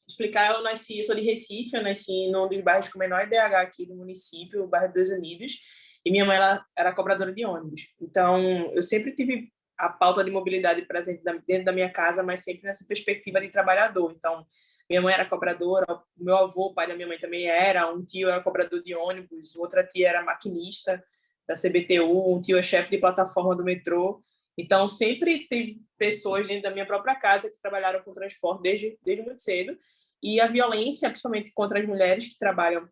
explicar, eu sou de Recife, eu nasci num dos bairros com menor IDH aqui do município, o bairro dos Unidos, e minha mãe ela era cobradora de ônibus. Então, eu sempre tive a pauta de mobilidade presente dentro da minha casa, mas sempre nessa perspectiva de trabalhador. Então, minha mãe era cobradora, o meu avô, o pai da minha mãe também era, um tio era cobrador de ônibus, outra tia era maquinista da CBTU, um tio é chefe de plataforma do metrô. Então, sempre teve pessoas dentro da minha própria casa que trabalharam com transporte desde muito cedo. E a violência, principalmente contra as mulheres que trabalham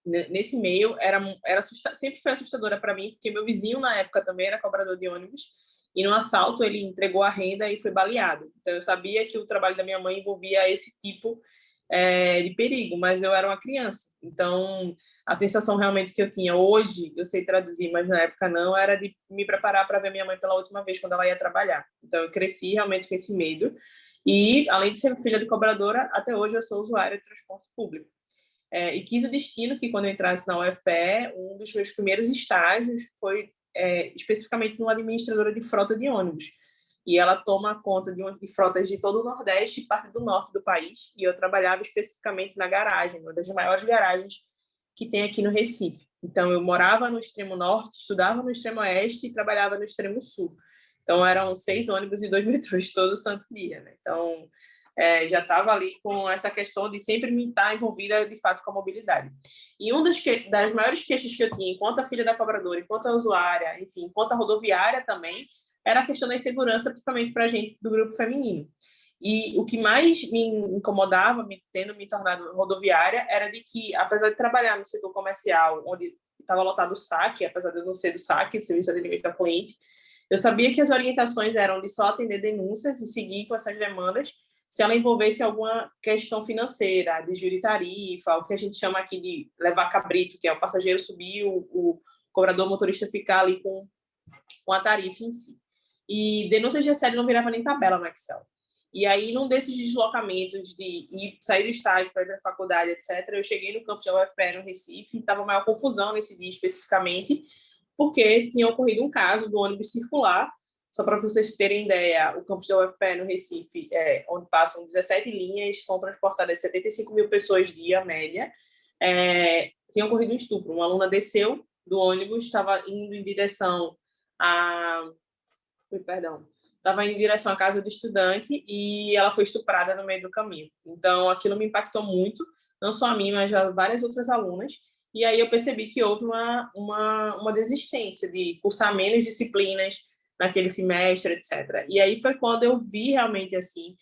nesse meio, sempre foi assustadora para mim, porque meu vizinho, na época, também era cobrador de ônibus, e no assalto ele entregou a renda e foi baleado. Então, eu sabia que o trabalho da minha mãe envolvia esse tipo de perigo, mas eu era uma criança. Então, a sensação realmente que eu tinha hoje, eu sei traduzir, mas na época não, era de me preparar para ver minha mãe pela última vez, quando ela ia trabalhar. Então, eu cresci realmente com esse medo. E, além de ser filha de cobradora, até hoje eu sou usuária de transporte público. E quis o destino que, quando eu entrasse na UFPE, um dos meus primeiros estágios foi especificamente numa administradora de frota de ônibus. E ela toma conta de frotas de todo o Nordeste e parte do Norte do país. E eu trabalhava especificamente na garagem, uma das maiores garagens que tem aqui no Recife. Então, eu morava no extremo Norte, estudava no extremo Oeste e trabalhava no extremo Sul. Então, eram 6 ônibus e 2 metrôs todo santo dia, né? Então, já estava ali com essa questão de sempre me estar envolvida, de fato, com a mobilidade. E uma das maiores queixas que eu tinha, enquanto a filha da cobradora, enquanto a usuária, enfim, enquanto a rodoviária também, era a questão da insegurança, principalmente para a gente do grupo feminino. E o que mais me incomodava, tendo me tornado rodoviária, era de que, apesar de trabalhar no setor comercial, onde estava lotado o saque, apesar de eu não ser do saque, do serviço de atendimento ao cliente, eu sabia que as orientações eram de só atender denúncias e seguir com essas demandas se ela envolvesse alguma questão financeira, desvio de tarifa, o que a gente chama aqui de levar cabrito, que é o passageiro subir, o cobrador motorista ficar ali com a tarifa em si. E denúncias de assédio não virava nem tabela no Excel. E aí, num desses deslocamentos de sair do estágio para ir para a faculdade, etc., eu cheguei no campus da UFPE, no Recife, e estava maior confusão nesse dia especificamente, porque tinha ocorrido um caso do ônibus circular. Só para vocês terem ideia, o campus da UFPE no Recife, onde passam 17 linhas, são transportadas 75 mil pessoas dia, média, tinha ocorrido um estupro. Uma aluna desceu do ônibus, estava indo em direção estava indo em direção à casa do estudante e ela foi estuprada no meio do caminho. Então, aquilo me impactou muito, não só a mim, mas a várias outras alunas. E aí eu percebi que houve uma desistência de cursar menos disciplinas naquele semestre, etc. E aí foi quando eu vi realmente assim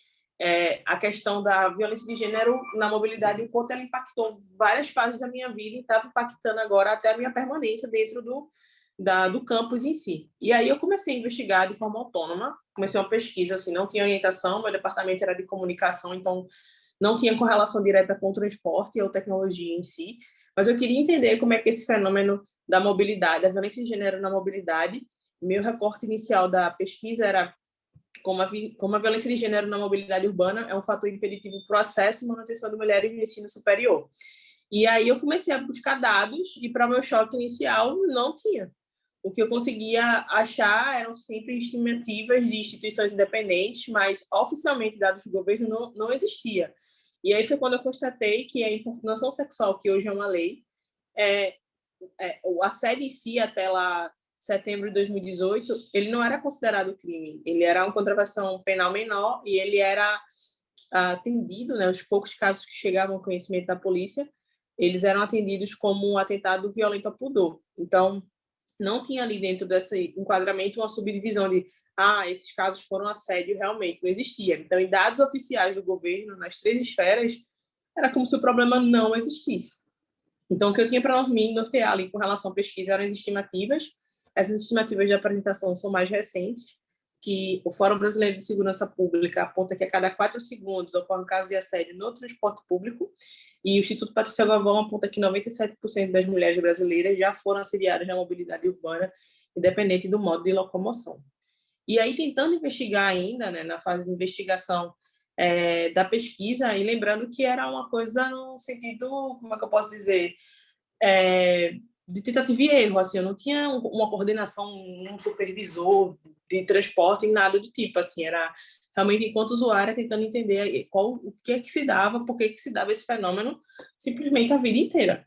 a questão da violência de gênero na mobilidade, o quanto ela impactou várias fases da minha vida e estava impactando agora até a minha permanência dentro do campus em si. E aí eu comecei a investigar de forma autônoma, comecei uma pesquisa, assim, não tinha orientação, meu departamento era de comunicação, então não tinha correlação direta com o transporte ou tecnologia em si, mas eu queria entender como é que esse fenômeno da mobilidade, da violência de gênero na mobilidade, meu recorte inicial da pesquisa era como a violência de gênero na mobilidade urbana é um fator impeditivo para o acesso e manutenção de mulheres no ensino superior. E aí eu comecei a buscar dados e, para meu choque inicial, não tinha. O que eu conseguia achar eram sempre estimativas de instituições independentes, mas oficialmente dados do governo não existia. E aí foi quando eu constatei que a importunação sexual, que hoje é uma lei, o assédio em si, até lá setembro de 2018, ele não era considerado crime. Ele era uma contravenção penal menor e ele era atendido, né, os poucos casos que chegavam ao conhecimento da polícia, eles eram atendidos como um atentado violento ao pudor. Então, não tinha ali dentro desse enquadramento uma subdivisão de esses casos foram assédio, realmente, não existia. Então, em dados oficiais do governo, nas 3 esferas, era como se o problema não existisse. Então, o que eu tinha para me nortear ali com relação à pesquisa eram as estimativas. Essas estimativas de apresentação são mais recentes, que o Fórum Brasileiro de Segurança Pública aponta que a cada 4 segundos ocorre um caso de assédio no transporte público, e o Instituto Patrícia Galvão aponta que 97% das mulheres brasileiras já foram assediadas na mobilidade urbana, independente do modo de locomoção. E aí, tentando investigar ainda, né, na fase de investigação da pesquisa, e lembrando que era uma coisa no sentido, como é que eu posso dizer, de tentativa e erro, assim, eu não tinha uma coordenação, um supervisor de transporte, nada do tipo, assim, era realmente enquanto usuária, tentando entender o que é que se dava, por que se dava esse fenômeno simplesmente a vida inteira.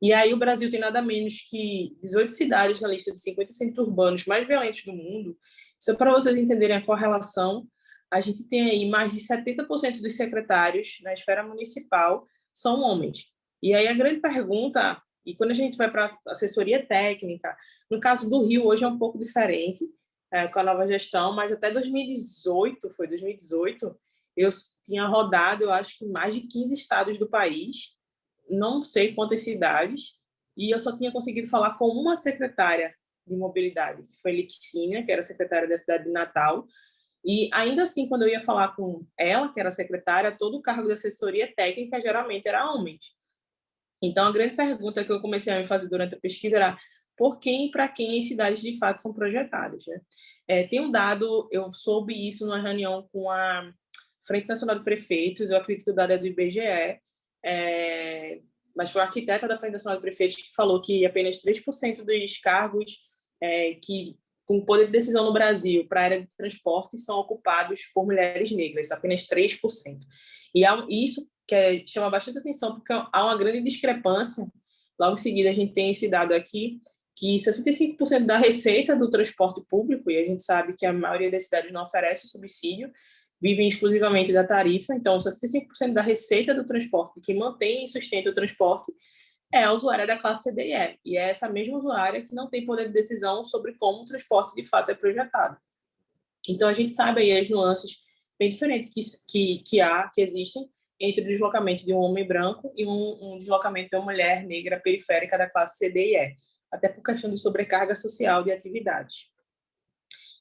E aí o Brasil tem nada menos que 18 cidades na lista de 50 centros urbanos mais violentos do mundo. Só para vocês entenderem a correlação, a gente tem aí mais de 70% dos secretários na esfera municipal são homens. E aí a grande pergunta, e quando a gente vai para a assessoria técnica, no caso do Rio hoje é um pouco diferente, com a nova gestão, mas até 2018, foi 2018, eu tinha rodado, eu acho que mais de 15 estados do país, não sei quantas cidades, e eu só tinha conseguido falar com uma secretária de mobilidade, que foi Lipsina, que era secretária da cidade de Natal, e ainda assim, quando eu ia falar com ela, que era secretária, todo o cargo de assessoria técnica geralmente era homens. Então, a grande pergunta que eu comecei a me fazer durante a pesquisa era por quem e para quem as cidades de fato são projetadas, né? Tem um dado, eu soube isso numa reunião com a Frente Nacional de Prefeitos, eu acredito que o dado é do IBGE, mas foi a arquiteta da Frente Nacional de Prefeitos que falou que apenas 3% dos cargos que com poder de decisão no Brasil para a área de transporte são ocupados por mulheres negras, apenas 3%. E isso chama bastante atenção, porque há uma grande discrepância. Logo em seguida, a gente tem esse dado aqui, que 65% da receita do transporte público, e a gente sabe que a maioria das cidades não oferece subsídio, vivem exclusivamente da tarifa, então 65% da receita do transporte que mantém e sustenta o transporte é a usuária da classe C, D e E, e é essa mesma usuária que não tem poder de decisão sobre como o transporte de fato é projetado. Então, a gente sabe aí as nuances bem diferentes que existem entre o deslocamento de um homem branco e um deslocamento de uma mulher negra periférica da classe C, D e E, até por questão de sobrecarga social de atividades.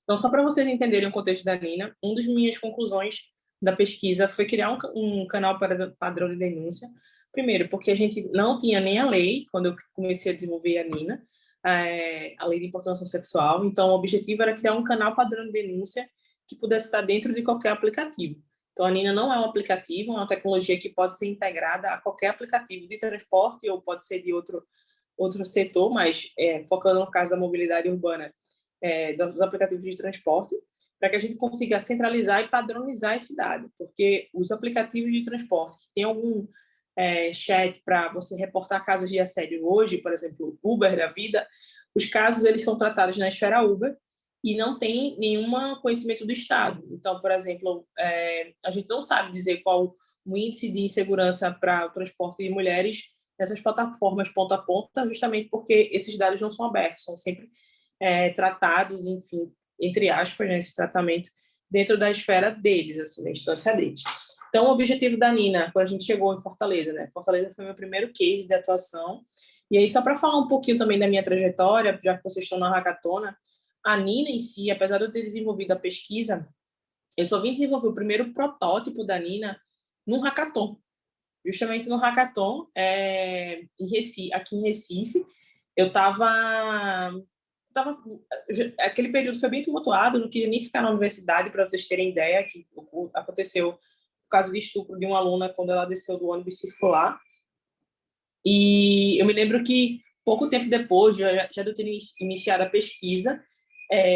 Então, só para vocês entenderem o contexto da Nina, uma das minhas conclusões da pesquisa foi criar um canal para padrão de denúncia. Primeiro, porque a gente não tinha nem a lei, quando eu comecei a desenvolver a Nina, a lei de importunação sexual. Então, o objetivo era criar um canal padrão de denúncia que pudesse estar dentro de qualquer aplicativo. Então, a Nina não é um aplicativo, é uma tecnologia que pode ser integrada a qualquer aplicativo de transporte ou pode ser de outro setor, mas focando no caso da mobilidade urbana, dos aplicativos de transporte, para que a gente consiga centralizar e padronizar esse dado, porque os aplicativos de transporte que tem algum chat para você reportar casos de assédio hoje, por exemplo, Uber da vida, os casos eles são tratados na esfera Uber e não tem nenhum conhecimento do Estado. Então, por exemplo, a gente não sabe dizer qual o índice de insegurança para o transporte de mulheres nessas plataformas ponta a ponta, justamente porque esses dados não são abertos, são sempre tratados, enfim, entre aspas, né, esse tratamento dentro da esfera deles, assim, da instância deles. Então, o objetivo da Nina, quando a gente chegou em Fortaleza, né? Fortaleza foi meu primeiro case de atuação. E aí, só para falar um pouquinho também da minha trajetória, já que vocês estão na hackathon, a Nina em si, apesar de eu ter desenvolvido a pesquisa, eu só vim desenvolver o primeiro protótipo da Nina num hackathon. Justamente no hackathon, aqui em Recife, eu estava aquele período foi bem tumultuado, não queria nem ficar na universidade, para vocês terem ideia, que aconteceu o caso de estupro de uma aluna quando ela desceu do ônibus circular. E eu me lembro que, pouco tempo depois, já de eu ter iniciado a pesquisa,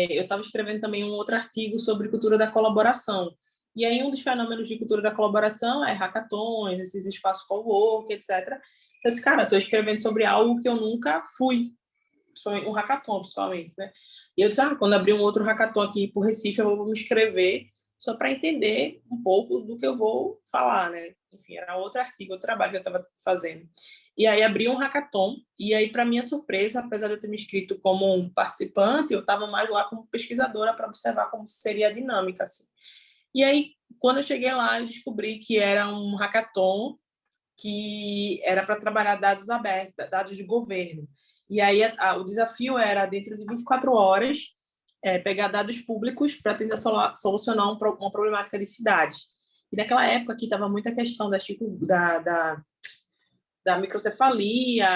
eu estava escrevendo também um outro artigo sobre cultura da colaboração. E aí, um dos fenômenos de cultura da colaboração é hackathons, esses espaços co-work, etc. Eu disse, cara, estou escrevendo sobre algo que eu nunca fui, um hackathon, principalmente, né? E eu disse, quando abrir um outro hackathon aqui por Recife, eu vou me inscrever só para entender um pouco do que eu vou falar, né? Enfim, era outro artigo, outro trabalho que eu estava fazendo. E aí abri um hackathon, e aí, para minha surpresa, apesar de eu ter me inscrito como um participante, eu estava mais lá como pesquisadora para observar como seria a dinâmica, assim. E aí, quando eu cheguei lá, eu descobri que era um hackathon que era para trabalhar dados abertos, dados de governo. E aí o desafio era, dentro de 24 horas, pegar dados públicos para tentar solucionar uma problemática de cidades. E naquela época aqui estava muita questão da microcefalia,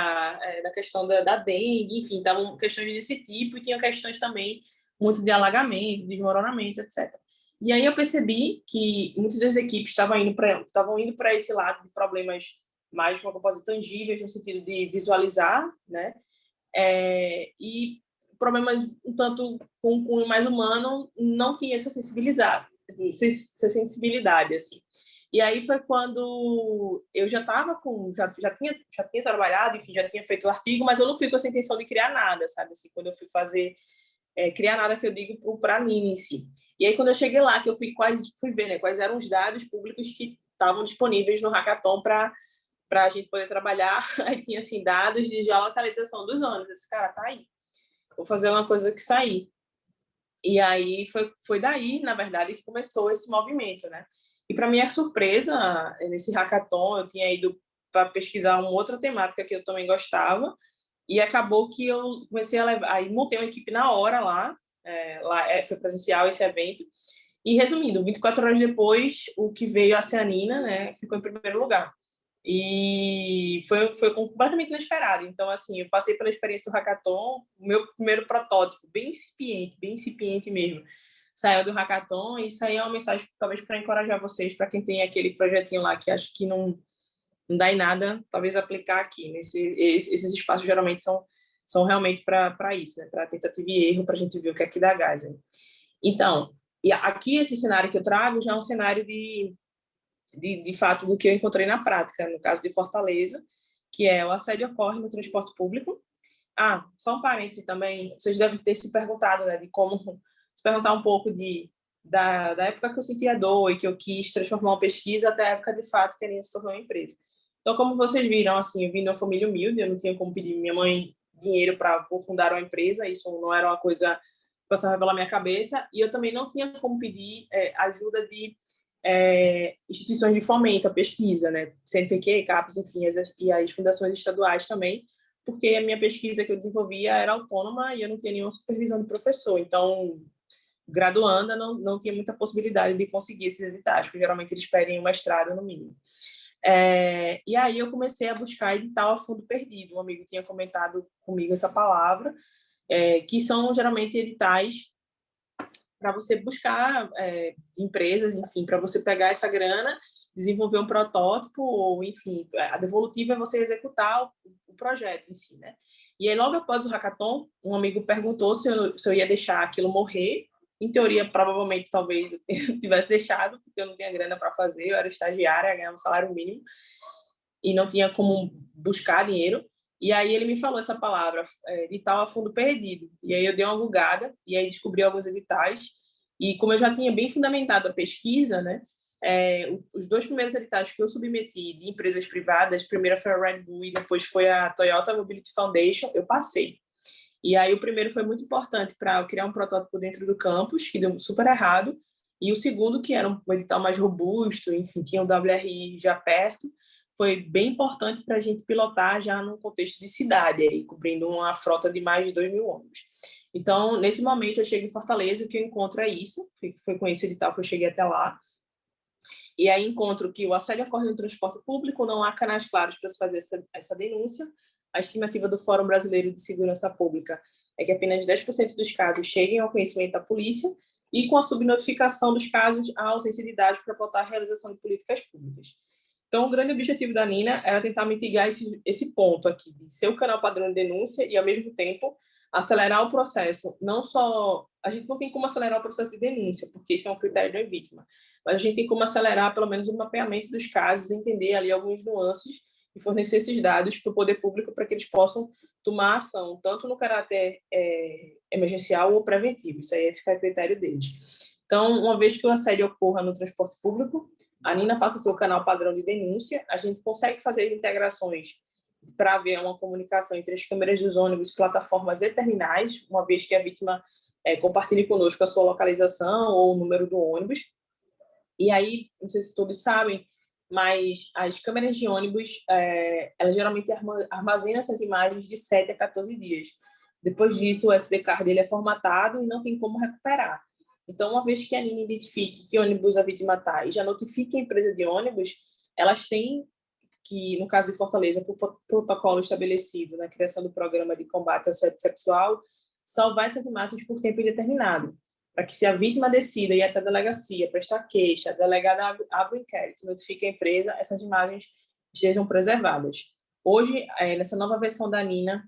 da questão da dengue, enfim, estavam questões desse tipo e tinha questões também muito de alagamento, desmoronamento, etc. E aí eu percebi que muitas das equipes estavam indo para esse lado de problemas mais, como eu posso dizer, tangíveis, no sentido de visualizar, né? E problemas um tanto com o mais humano não tinha essa sensibilidade. essa sensibilidade, assim. E aí foi quando eu já estava já tinha trabalhado, enfim, já tinha feito o artigo, mas eu não fui com essa intenção de criar nada, sabe? Assim, quando eu fui fazer, criar nada que eu digo para a Nina em si. E aí quando eu cheguei lá, que eu fui ver, né, quais eram os dados públicos que estavam disponíveis no Hackathon para a gente poder trabalhar, aí tinha, assim, dados de geolocalização dos ônibus. Esse cara tá aí. Vou fazer uma coisa que sair. E aí foi daí, na verdade, que começou esse movimento, né? E para minha surpresa, nesse hackathon, eu tinha ido para pesquisar uma outra temática que eu também gostava, e acabou que eu comecei a levar, aí montei uma equipe na hora lá, foi presencial esse evento. E resumindo, 24 horas depois, o que veio a Cianina, né, ficou em primeiro lugar. E foi completamente inesperado. Então, assim, eu passei pela experiência do hackathon, o meu primeiro protótipo, bem incipiente mesmo, saiu do hackathon, e isso aí é uma mensagem, talvez, para encorajar vocês, para quem tem aquele projetinho lá que acha que não dá em nada, talvez aplicar aqui. Esses espaços geralmente são realmente para isso, né? Para tentativa e erro, para a gente ver o que é que dá gás. Hein? Então, e aqui esse cenário que eu trago já é um cenário de fato do que eu encontrei na prática, no caso de Fortaleza, que é o assédio ocorre no transporte público. Só um parêntese também, vocês devem ter se perguntado, né, de como se perguntar um pouco da época que eu senti a dor e que eu quis transformar uma pesquisa até a época de fato que a Aninha se tornou uma empresa. Então, como vocês viram, assim, eu vim de uma família humilde, eu não tinha como pedir minha mãe dinheiro para fundar uma empresa, isso não era uma coisa que passava pela minha cabeça, e eu também não tinha como pedir ajuda de instituições de fomento à pesquisa, né? CNPq, CAPES, enfim, e as fundações estaduais também, porque a minha pesquisa que eu desenvolvia era autônoma e eu não tinha nenhuma supervisão de professor. Então, graduanda, não tinha muita possibilidade de conseguir esses editais, porque geralmente eles pedem um mestrado no mínimo. E aí eu comecei a buscar edital a fundo perdido. Um amigo tinha comentado comigo essa palavra, que são geralmente editais para você buscar empresas, enfim, para você pegar essa grana, desenvolver um protótipo, ou, enfim, a devolutiva é você executar o projeto em si, né? E aí, logo após o hackathon, um amigo perguntou se eu ia deixar aquilo morrer. Em teoria, provavelmente, talvez eu tivesse deixado, porque eu não tinha grana para fazer, eu era estagiária, ganhava um salário mínimo, e não tinha como buscar dinheiro. E aí ele me falou essa palavra, edital a fundo perdido. E aí eu dei uma bugada, e aí descobri alguns editais. E como eu já tinha bem fundamentado a pesquisa, né, os dois primeiros editais que eu submeti de empresas privadas, primeiro foi a Red Bull e depois foi a Toyota Mobility Foundation, eu passei. E aí o primeiro foi muito importante para eu criar um protótipo dentro do campus, que deu super errado. E o segundo, que era um edital mais robusto, enfim, tinha o WRI já perto, foi bem importante para a gente pilotar já no contexto de cidade, aí, cobrindo uma frota de mais de 2.000 ônibus. Então, nesse momento, eu chego em Fortaleza, o que eu encontro é isso, foi com esse edital que eu cheguei até lá, e aí encontro que o assédio ocorre no transporte público, não há canais claros para se fazer essa denúncia. A estimativa do Fórum Brasileiro de Segurança Pública é que apenas 10% dos casos cheguem ao conhecimento da polícia, e com a subnotificação dos casos, a ausência de dados para apontar a realização de políticas públicas. Então, o grande objetivo da Nina era tentar mitigar esse ponto aqui, de ser o canal padrão de denúncia e, ao mesmo tempo, acelerar o processo. Não só... A gente não tem como acelerar o processo de denúncia, porque isso é um critério da vítima, mas a gente tem como acelerar, pelo menos, o mapeamento dos casos, entender ali algumas nuances e fornecer esses dados para o poder público para que eles possam tomar ação, tanto no caráter emergencial ou preventivo. Isso aí fica a critério deles. Então, uma vez que o assédio ocorra no transporte público, a Nina passa a ser o canal padrão de denúncia, a gente consegue fazer integrações para haver uma comunicação entre as câmeras dos ônibus e plataformas e terminais, uma vez que a vítima compartilhe conosco a sua localização ou o número do ônibus. E aí, não sei se todos sabem, mas as câmeras de ônibus, elas geralmente armazenam essas imagens de 7 a 14 dias. Depois disso, o SD card dele é formatado e não tem como recuperar. Então, uma vez que a Nina identifique que ônibus a vítima está e já notifique a empresa de ônibus, elas têm que, no caso de Fortaleza, por protocolo estabelecido na criação do programa de combate ao assédio sexual, salvar essas imagens por tempo indeterminado, para que, se a vítima decida ir até a delegacia, prestar queixa, a delegada abre o inquérito, notifique a empresa, essas imagens estejam preservadas. Hoje, nessa nova versão da Nina,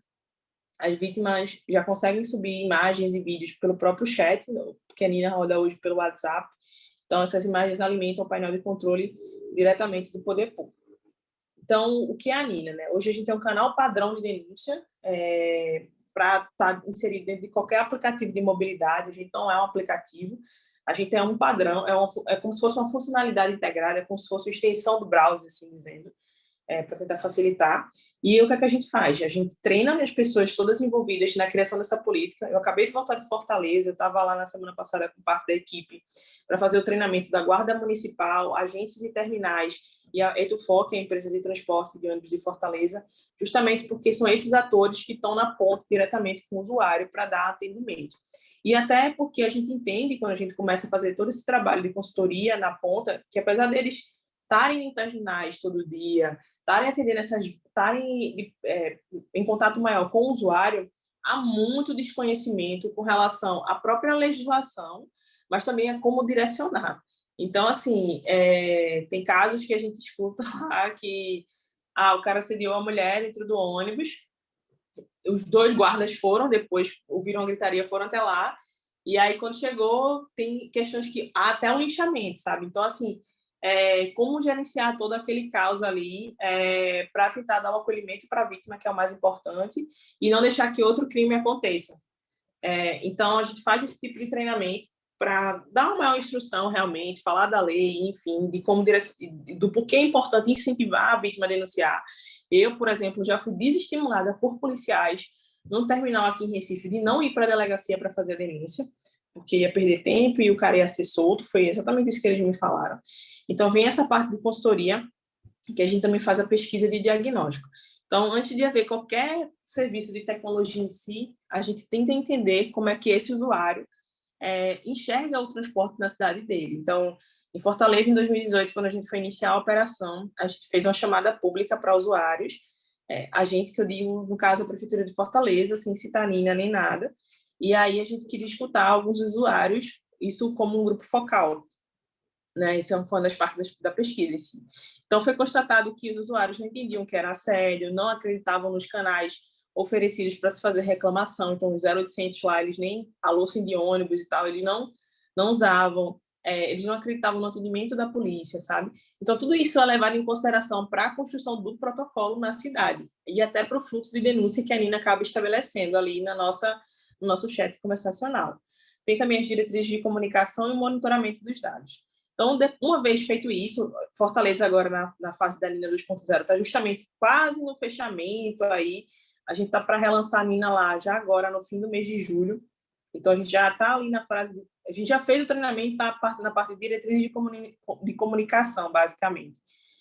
as vítimas já conseguem subir imagens e vídeos pelo próprio chat, porque a Nina roda hoje pelo WhatsApp. Então, essas imagens alimentam o painel de controle diretamente do poder público. Então, o que é a Nina, né? Hoje a gente tem um canal padrão de denúncia para estar inserido dentro de qualquer aplicativo de mobilidade. A gente não é um aplicativo, a gente é um padrão, é como se fosse uma funcionalidade integrada, é como se fosse uma extensão do browser, assim dizendo, para tentar facilitar. E o que é que a gente faz? A gente treina as pessoas todas envolvidas na criação dessa política. Eu acabei de voltar de Fortaleza, eu estava lá na semana passada com parte da equipe para fazer o treinamento da Guarda Municipal, agentes e terminais e a Etufo, que é a empresa de transporte de ônibus de Fortaleza, justamente porque são esses atores que estão na ponta diretamente com o usuário para dar atendimento. E até porque a gente entende, quando a gente começa a fazer todo esse trabalho de consultoria na ponta, que apesar deles estarem em terminais todo dia, estarem atendendo estarem em contato maior com o usuário, há muito desconhecimento com relação à própria legislação, mas também a como direcionar. Então, assim, tem casos que a gente escuta lá que o cara assediou a mulher dentro do ônibus, os 2 guardas foram, depois ouviram a gritaria, foram até lá, e aí quando chegou, tem questões que há até um linchamento, sabe? Então, assim, como gerenciar todo aquele caos ali para tentar dar um acolhimento para a vítima, que é o mais importante, e não deixar que outro crime aconteça. Então, a gente faz esse tipo de treinamento para dar uma maior instrução realmente, falar da lei, enfim, de como do porquê é importante incentivar a vítima a denunciar. Eu, por exemplo, já fui desestimulada por policiais num terminal aqui em Recife de não ir para a delegacia para fazer a denúncia, porque ia perder tempo e o cara ia ser solto, foi exatamente isso que eles me falaram. Então, vem essa parte de consultoria, que a gente também faz a pesquisa de diagnóstico. Então, antes de haver qualquer serviço de tecnologia em si, a gente tenta entender como é que esse usuário enxerga o transporte na cidade dele. Então, em Fortaleza, em 2018, quando a gente foi iniciar a operação, a gente fez uma chamada pública para usuários, a gente, que eu digo, no caso, a Prefeitura de Fortaleza, sem citar Nina nem nada, e aí a gente queria escutar alguns usuários, isso como um grupo focal, né? Isso foi uma das partes da pesquisa. Assim. Então, foi constatado que os usuários não entendiam que era assédio, não acreditavam nos canais oferecidos para se fazer reclamação. Então, os 0800 lá, eles nem alô de ônibus e tal, eles não usavam, eles não acreditavam no atendimento da polícia, sabe? Então, tudo isso é levado em consideração para a construção do protocolo na cidade e até para o fluxo de denúncia que a Nina acaba estabelecendo ali no nosso chat conversacional. Tem também as diretrizes de comunicação e monitoramento dos dados. Então, uma vez feito isso, Fortaleza agora na fase da Nina 2.0 está justamente quase no fechamento aí. A gente está para relançar a Nina lá já agora no fim do mês de julho. Então, a gente já está ali na fase... A gente já fez o treinamento, está na parte de diretrizes de comunicação, basicamente.